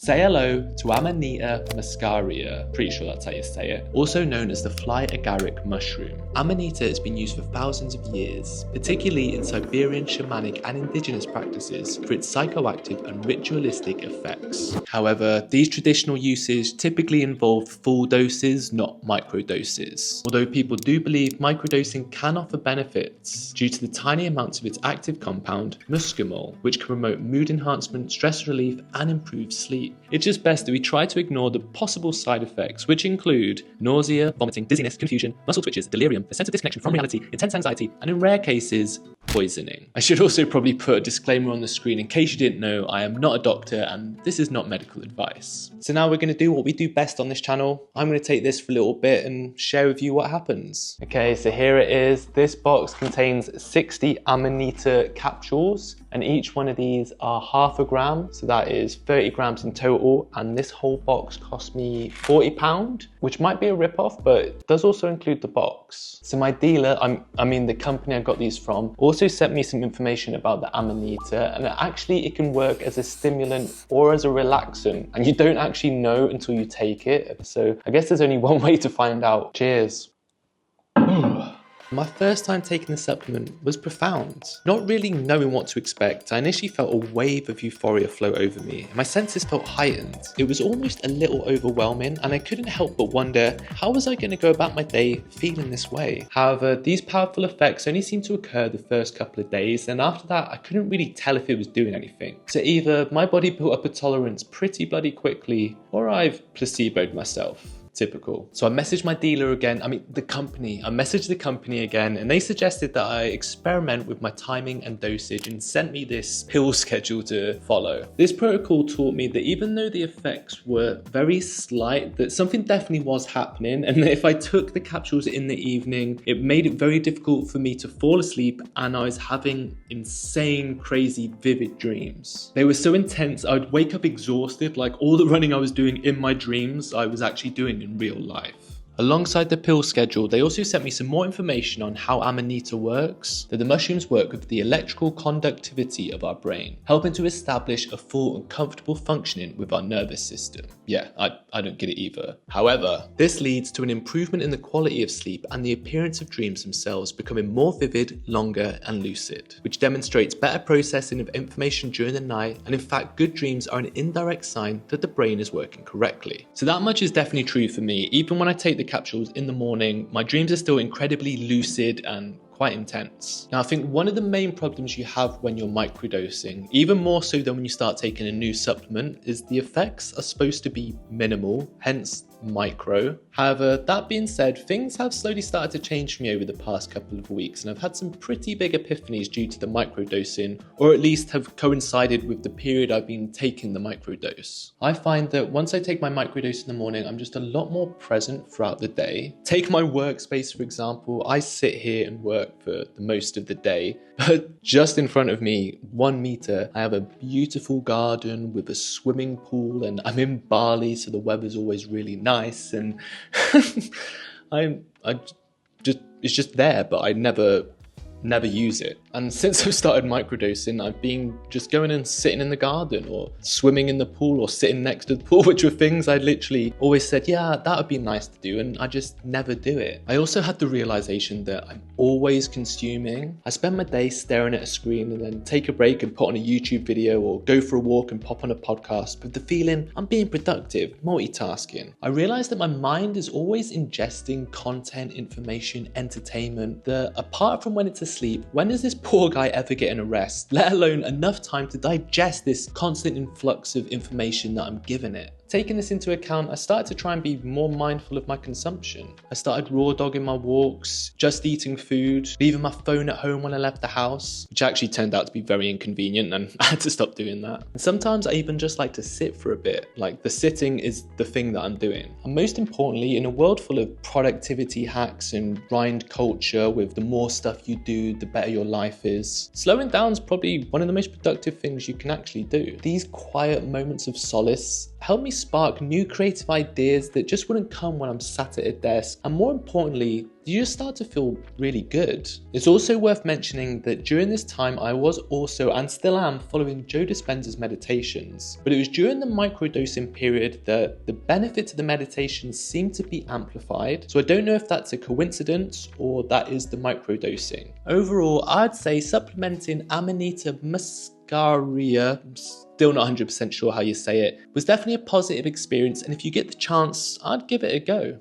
Say hello to Amanita Muscaria, pretty sure that's how you say it, also known as the fly agaric mushroom. Amanita has been used for thousands of years, particularly in Siberian shamanic and indigenous practices for its psychoactive and ritualistic effects. However, these traditional uses typically involve full doses, not microdoses. Although people do believe microdosing can offer benefits due to the tiny amounts of its active compound, muscimol, which can promote mood enhancement, stress relief, and improve sleep. It's just best that we try to ignore the possible side effects, which include nausea, vomiting, dizziness, confusion, muscle twitches, delirium, a sense of disconnection from reality, intense anxiety, and in rare cases, poisoning. I should also probably put a disclaimer on the screen in case you didn't know, I am not a doctor and this is not medical advice. So now we're going to do what we do best on this channel. I'm going to take this for a little bit and share with you what happens. Okay, so here it is. This box contains 60 Amanita capsules, and each one of these are half a gram, so that is 30 grams in total, and this whole box cost me £40, which might be a rip-off, but it does also include the box. So my dealer, I mean the company I got these from, also sent me some information about the Amanita, and actually it can work as a stimulant or as a relaxant, and you don't actually know until you take it, so I guess there's only one way to find out. Cheers. My first time taking the supplement was profound. Not really knowing what to expect, I initially felt a wave of euphoria flow over me, and my senses felt heightened. It was almost a little overwhelming, and I couldn't help but wonder, how was I going to go about my day feeling this way? However, these powerful effects only seemed to occur the first couple of days, and after that, I couldn't really tell if it was doing anything. So either my body built up a tolerance pretty bloody quickly, or I've placeboed myself. Typical. So I messaged my dealer again, I messaged the company again, and they suggested that I experiment with my timing and dosage and sent me this pill schedule to follow. This protocol taught me that even though the effects were very slight, that something definitely was happening, and that if I took the capsules in the evening, it made it very difficult for me to fall asleep, and I was having insane, crazy, vivid dreams. They were so intense, I would wake up exhausted, like all the running I was doing in my dreams, I was actually doing in real life. Alongside the pill schedule, they also sent me some more information on how Amanita works, that the mushrooms work with the electrical conductivity of our brain, helping to establish a full and comfortable functioning with our nervous system. Yeah, I don't get it either. However, this leads to an improvement in the quality of sleep and the appearance of dreams themselves becoming more vivid, longer, and lucid, which demonstrates better processing of information during the night, and in fact, good dreams are an indirect sign that the brain is working correctly. So that much is definitely true for me. Even when I take the capsules in the morning, my dreams are still incredibly lucid and quite intense. Now, I think one of the main problems you have when you're microdosing, even more so than when you start taking a new supplement, is the effects are supposed to be minimal, hence micro. However, that being said, things have slowly started to change for me over the past couple of weeks, and I've had some pretty big epiphanies due to the microdosing, or at least have coincided with the period I've been taking the microdose. I find that once I take my microdose in the morning, I'm just a lot more present throughout the day. Take my workspace, for example. I sit here and work for the most of the day, but just in front of me, 1 meter, I have a beautiful garden with a swimming pool, and I'm in Bali, so the weather's always really nice, and it's just there, but I never use it. And since I've started microdosing, I've been just going and sitting in the garden or swimming in the pool or sitting next to the pool, which were things I'd literally always said, yeah, that would be nice to do, and I just never do it. I also had the realization that I'm always consuming. I spend my day staring at a screen and then take a break and put on a YouTube video or go for a walk and pop on a podcast with the feeling I'm being productive, multitasking. I realized that my mind is always ingesting content, information, entertainment, that apart from when it's asleep, when does this poor guy ever get a rest, let alone enough time to digest this constant influx of information that I'm giving it? Taking this into account, I started to try and be more mindful of my consumption. I started raw dogging my walks, just eating food, leaving my phone at home when I left the house, which actually turned out to be very inconvenient, and I had to stop doing that. And sometimes I even just like to sit for a bit, like the sitting is the thing that I'm doing. And most importantly, in a world full of productivity hacks and grind culture with the more stuff you do, the better your life is, slowing down is probably one of the most productive things you can actually do. These quiet moments of solace helped me spark new creative ideas that just wouldn't come when I'm sat at a desk, and more importantly, you just start to feel really good. It's also worth mentioning that during this time I was also, and still am, following Joe Dispenza's meditations, but it was during the microdosing period that the benefits of the meditations seemed to be amplified, so I don't know if that's a coincidence or that is the microdosing. Overall, I'd say supplementing Amanita Muscaria, still not 100% sure how you say it, was definitely a positive experience, and if you get the chance, I'd give it a go.